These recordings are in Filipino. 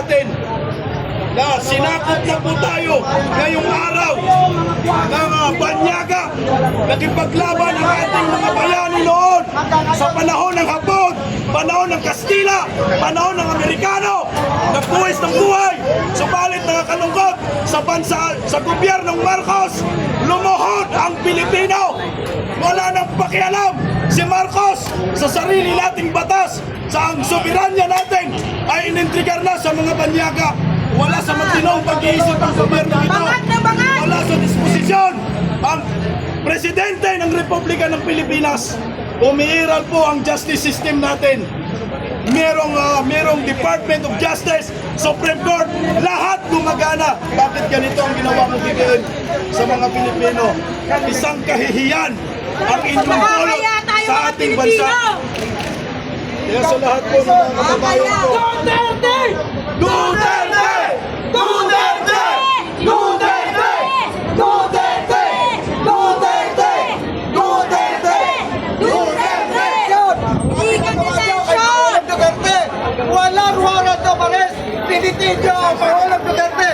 natin na sinakop na po tayo ngayong araw ng banyaga. Nakipaglaban ang ating mga bayani noon sa panahon ng Hapon, panahon ng Kastila, panahon ng Amerikano. Nagbuwis ng buhay, subalit nakakalungkot sa bansa, sa gobyernong Marcos, lumuhod ang Pilipino. Wala nang pakialam si Marcos sa sarili nating batas, sa ang soberanya natin ay inintrigar na sa mga banyaga. Wala sa matinong pag-iisip ang gobyerno ito. Wala sa disposisyon ang presidente ng Republika ng Pilipinas. Umiiral po ang justice system natin. Merong Department of Justice, Supreme Court, lahat gumagana. Bakit ganito ang ginawa mo bigyan sa mga Pilipino? Isang kahihiyan ang inyong pulot sa ating bansa. Kaya sa lahat po ng mga kababayan ko, Duterte! Duterte! Duterte! Duterte! Duterte! Duterte! Duterte! Duterte! Duterte! Walang warrant of arrest! Pinitin nyo ang Pangulong Duterte!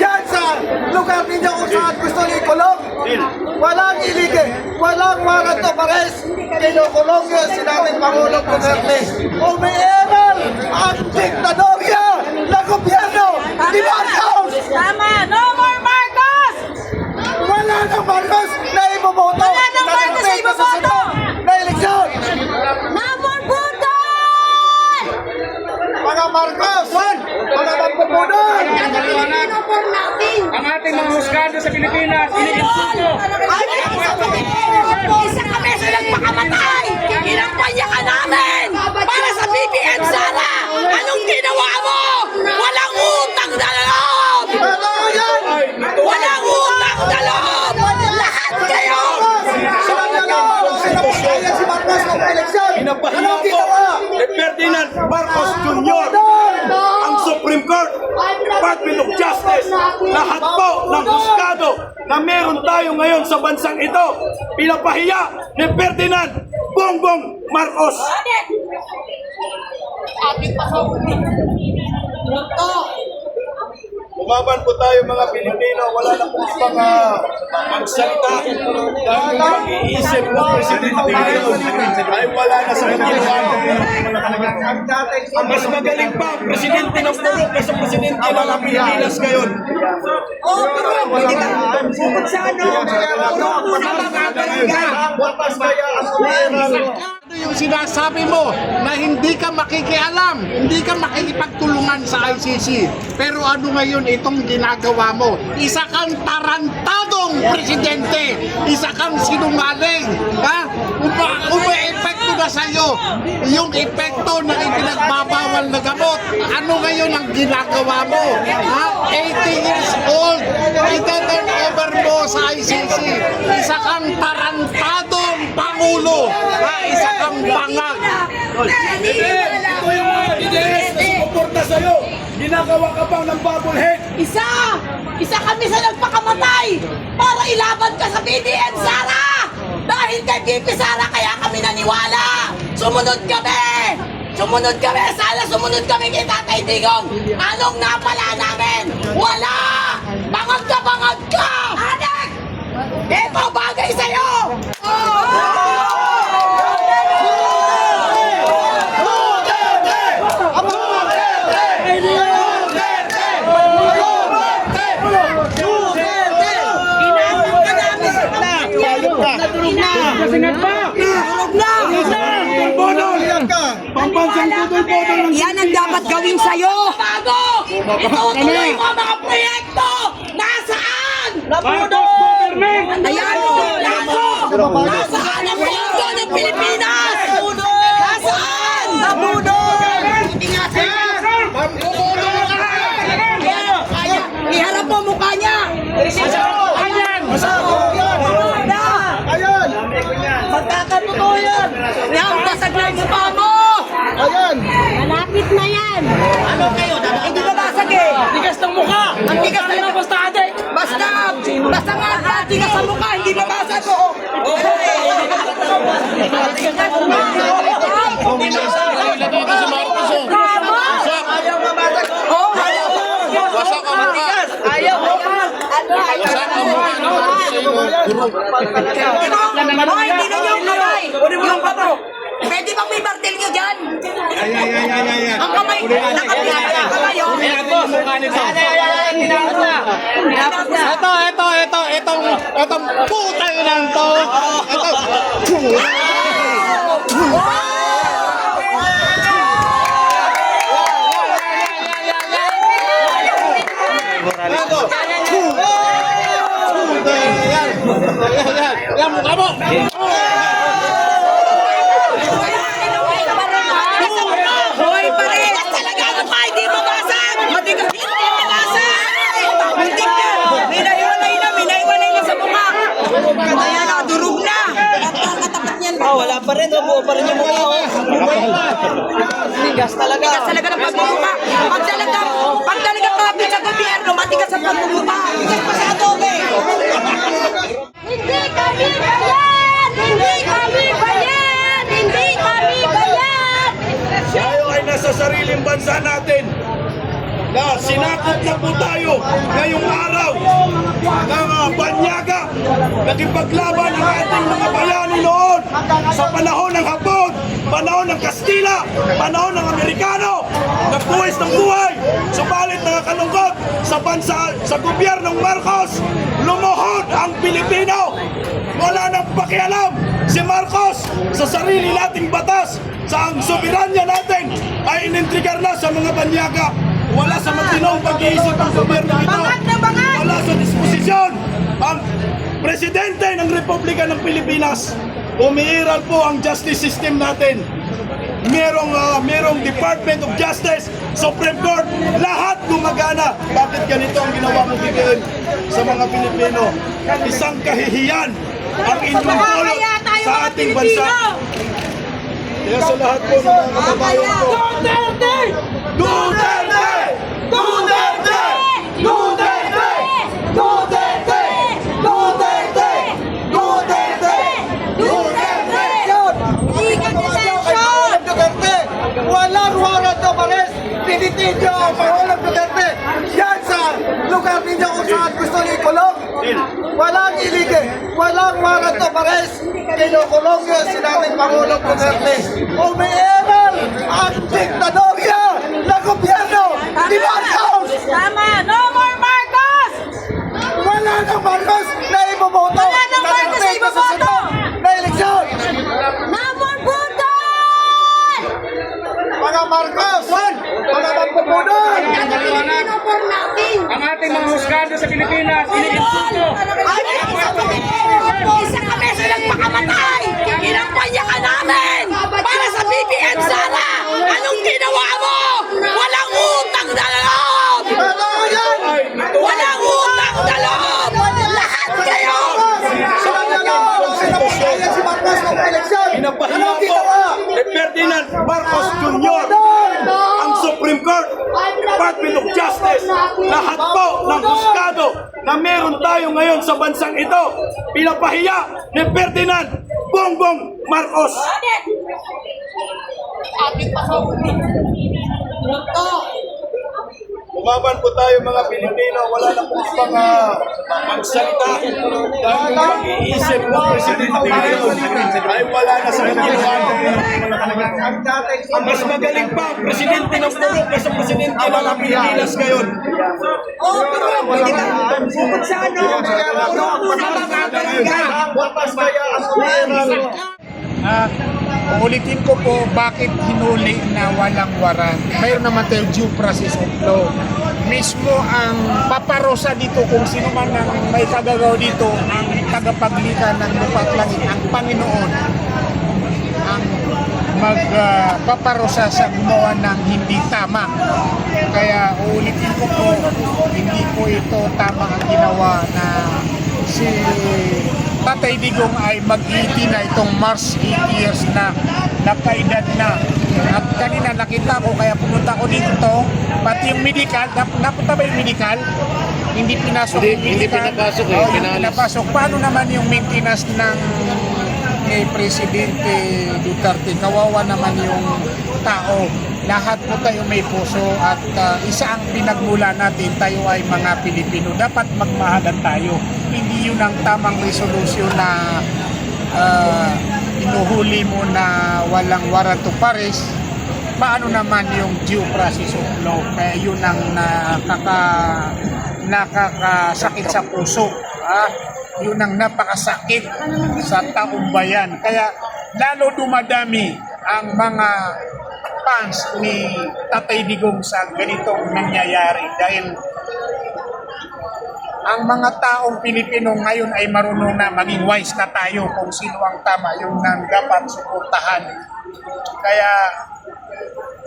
Yan sa lugar ninyo kung saan gusto niyo ikulong! Walang iligay! Walang warrant of arrest! Kinukulong nyo si dating Pangulong Duterte! Umiiral ang diktadorya ng gobyerno ni Marcos! Tama! No more Marcos! Wala nang Marcos na iboboto! Wala nang Marcos na iboboto! Na eleksyon! No more Budol! Mga Marcos! Mga magpupunod! Ang ating mga husgado sa Pilipinas, iniinsulto. Isa kami sa nagpakamatay! Kinampanya ka namin! Para sa BBM Sara! Anong ginawa mo? Walang utang na loob! Walang utang na loob! Lahat kayo! Si Marcos ng eleksyon! pinapahiya po ni Ferdinand Marcos Jr. ang Supreme Court, Department of Justice, lahat po ng husgado na meron tayo ngayon sa bansang ito, pinapahiya ni Ferdinand Bongbong Marcos. Lumaban po tayo mga Pilipino, wala na pong ibang magsalita dahil yung mag-iisip ng Presidente ngayon ay wala na sa kanya. Mas magaling pa ang Presidente ng Peru kaysa Presidente ng Pilipinas ngayon. Oo, pero pwede ba? Bukod sa ano? Ano yung sinasabi mo na hindi ka makikialam, hindi ka makikipagtulungan sa ICC. Pero ano ngayon itong ginagawa mo? Isa kang tarantadong presidente, isa kang sinungaling. Ha? Epekto na sa'yo yung epekto na ipinagbabawal na gamot. Ano ngayon ang ginagawa mo? Ha? 80 years old, itaturn over mo sa ICC. Isa kang tarantadong pangulo. Ha? Isa kang bangag. Ito yung mga ideas na sumuporta sa'yo. Ginagawa ka pang ng bubblehead. Isa kami sa nagpakamatay para ilaban ka sa BBM Sara! Dahil kay BP Sara kaya kami naniwala! Sumunod kami! Sana sumunod kami kay Tatay Digong! Anong napala namin? Wala! Bangag ka! Anak! Ito bagay sa'yo! Yan ang dapat gawin sa'yo! Bago! Itutuloy mo ang mga proyekto! Nasaan? Marcos government! Ayan! Nasaan ang pondo ng Pilipinas? Nasaan? Nabudol! Iharap mo mukha niya! Ayan! Ayan! Magkakatotoo yan! Yan! Basag lang mukha mo! Ayan! Malapit na yan! Ano kayo? Hindi ba basag eh? Tigas ng mukha! Ang tigas na lang basta adik! Basta nga tigas sa mukha, hindi ba basag ko? Kung minasa, ilagay ka sa Marcos. Ayaw mabasag! Saan ang mukha ng Marcelo Group? Hoy, hindi na yung kamay. Yung bato. Pwede bang may martilyo dyan? Ang kamay, nakapila pa yung kamay, oh. Itong putang ng to. Yan mukha mo. Hoy, parehas talaga ang mukha, hindi mabasag. Matigas, hindi mabasag. Hindi na. Minaiwalay na sa mukha. Kaya na, durog na. Katapat niyan. Wala pa rin, buo pa rin yung mukha. Tigas talaga. Matigas talaga ng pagmumukha. Pag talaga kapit sa gobyerno, matigas ang pagmumukha. Matigas pa sa adobe. Hindi kami bayan! Hindi kami bayan! Hindi kami bayan! Tayo ay nasa sariling bansa natin na sinakop na po tayo ngayong araw ng banyaga. Nakipaglaban ang ating mga bayani noon sa panahon ng Hapon, panahon ng Kastila, panahon ng Amerikano, nagbuwis ng buhay. Subalit nakakalungkot sa bansa, sa gobyernong Marcos, lumuhod ang Pilipino. Wala nang pakialam si Marcos sa sarili nating batas, sa ang soberanya natin ay inintrigar na sa mga banyaga. Wala sa matinong pag-iisip ang gobyerno ito. Wala sa disposisyon ang presidente ng Republika ng Pilipinas. Umiiral po ang justice system natin. Merong Department of Justice, Supreme Court, lahat gumagana. Bakit ganito ang ginawa mo bigyan sa mga Pilipino? Isang kahihiyan ang inyong pulot sa ating bansa. Kaya sa lahat po ng mga kababayan ko, Duterte! Duterte! Duterte! Duterte! Duterte! Duterte! Duterte! Duterte! Walang warrant of arrest. Pinitinyo ang Pangulong Duterte. Yan sa lugar ninyo kung saan gusto niyo ikulong. Walang ilige. Walang warrant of arrest. Kinukulong niyo si dating Pangulong Duterte. Umiiral ang diktadorya ng gobyerno ni Marcos. Tama! No more Marcos! Wala nang Marcos na iboboto. Wala nang Marcos na iboboto. Na eleksyon. No more butan! Mga Marcos! Mga magpupunod! Pinupor natin! Ang ating mga husgado sa Pilipinas, iniinsulto. Isa kami sa nagpakamatay! Inampanya ka namin! Para sa BBM Sara! Anong ginawa mo? Walang utang na loob! Walang utang na loob! Lahat kayo! Si Marcos ng eleksyon! Pinapahiya po ni Ferdinand Marcos Jr. ang Supreme Court, Department of Justice, lahat po ng husgado na meron tayo ngayon sa bansang ito, pinapahiya ni Ferdinand Bongbong Marcos. Umaban po tayo mga Pilipino, wala na pong ibang magsalita dahil yung pag-iisip ng Presidente ngayon ay wala na sa kanyang. Mas magaling pa ang Presidente ng Puro kaysa Presidente ng Pilipinas ngayon. Ulitin ko po bakit hinuli na walang warrant. Mayroon naman tayo due process of law. Mismo ang paparosa dito kung sino man ang may kagagaw dito, ang tagapaglikan ng lupa at langit, ang Panginoon, ang magpaparosa sa gumawa ng hindi tama. Kaya ulitin ko po, hindi po ito tama ang ginawa na si Tatay Digong ay mag-80 na itong March 8 years na nakaedad na. At kanina nakita ko kaya pumunta ko dito, pati yung medical, napunta ba yung medical? Hindi pinasok yung medical. Hindi pinapasok eh. Hindi pinapasok. Paano naman yung maintenance ng Presidente Duterte? Kawawa naman yung tao. lahat po tayo may puso at isa ang pinagmula natin, tayo ay mga Pilipino. Dapat magmahalan tayo. Hindi yun ang tamang resolusyon na inuhuli mo na walang warrant of arrest. Paano naman yung due process of law? Kaya yun ang nakakasakit sa puso. Yun ang napakasakit sa taong bayan. Kaya lalo dumadami ang mga fans ni Tatay Digong sa ganitong nangyayari. Dahil ang mga taong Pilipino ngayon ay marunong na maging wise na tayo kung sino ang tama, yung nang dapat suportahan. Kaya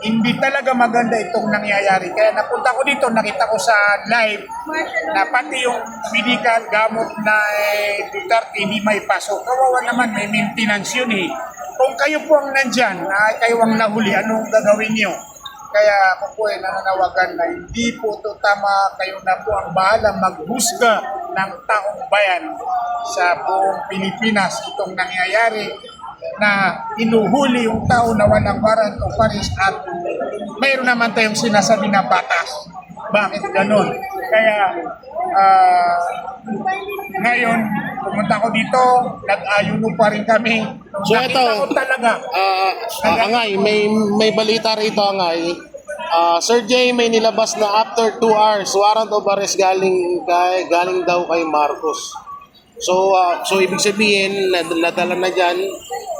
hindi talaga maganda itong nangyayari. Kaya napunta ko dito, nakita ko sa live na pati yung medical gamot na Duterte hindi may pasok. Kawawa naman, may maintenance yun eh. Kung kayo po ang nandyan, kayo ang nahuli, anong gagawin nyo? Kaya ako po ay nananawagan na hindi po ito tama, kayo na po ang bahala maghusga ng taong bayan sa buong Pilipinas. Itong nangyayari na inuhuli yung tao na walang warrant of arrest at mayroon naman tayong sinasabi na batas. Bakit ganun? Kaya ngayon, pumunta ko dito, nag-ayuno pa rin kami. So Nakita ito, ko talaga. Angay, may balita rito, Angay. Sir Jay, may nilabas na after 2 hours, warrant of arrest galing daw kay Marcos. So ibig sabihin, nadala na dyan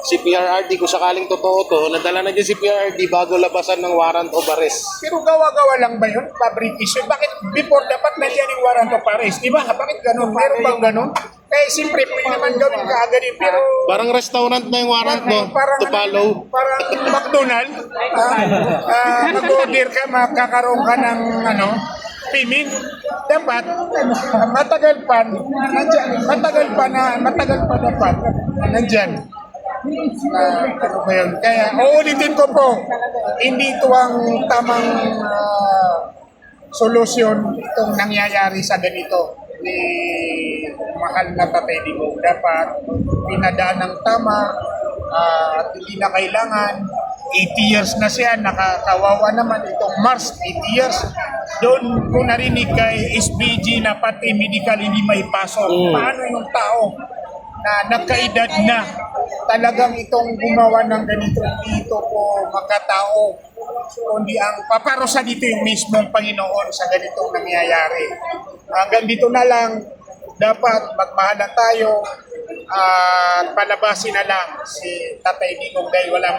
si PRRD, kung sakaling totoo to, nadala na dyan si PRRD bago labasan ng warrant of arrest. Pero gawa-gawa lang ba yun? Fabrication? Bakit before dapat nandiyan yung warrant of arrest? Diba? Bakit ganun? Meron bang ganun? Eh, siyempre, pwede naman gawin kaagad yun. Pero Parang restaurant na yung warrant mo, to follow. Parang McDonald's. Mag-order ka, makakaroon ka ng payment. Dapat, matagal pa dapat, nandyan. Ano ba yun? Kaya, uulitin ko po, hindi ito ang tamang solusyon itong nangyayari sa ganito ni mahal na Tatay Digong. Dapat pinadaan ng tama at hindi na kailangan 80 years na siya, nakakawawa naman itong Mars, 80 years. Doon ko narinig kay SBG na pati medical hindi may pasok. Paano yung tao na nagkaedad na talagang itong gumawa ng ganito, dito po magkatao, kundi ang paparusa dito yung mismong Panginoon sa ganitong nangyayari. Hanggang dito na lang, dapat magmahalan tayo at palabasin na lang si Tatay Digong dahil wala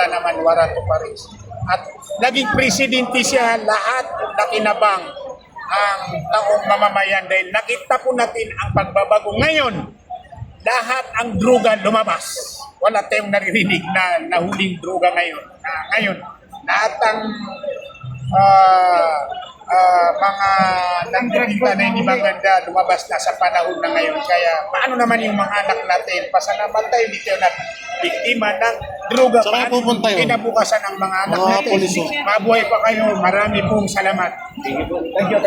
naman warrant of arrest. At naging presidente siya, lahat nakinabang ang taong mamamayan dahil nakita po natin ang pagbabago ngayon. Lahat ang droga lumabas. Wala tayong naririnig na nahuling droga ngayon. Ngayon, lahat ang mga nandikita na hindi maganda lumabas na sa panahon na ngayon. Kaya paano naman yung mga anak natin? Pasalamat tayo, hindi tayo na biktima ng droga. Saan kayo pupunta yun? Kinabukasan ng mga anak Mga natin. pulis. Mabuhay pa kayo. Marami pong salamat. Thank you.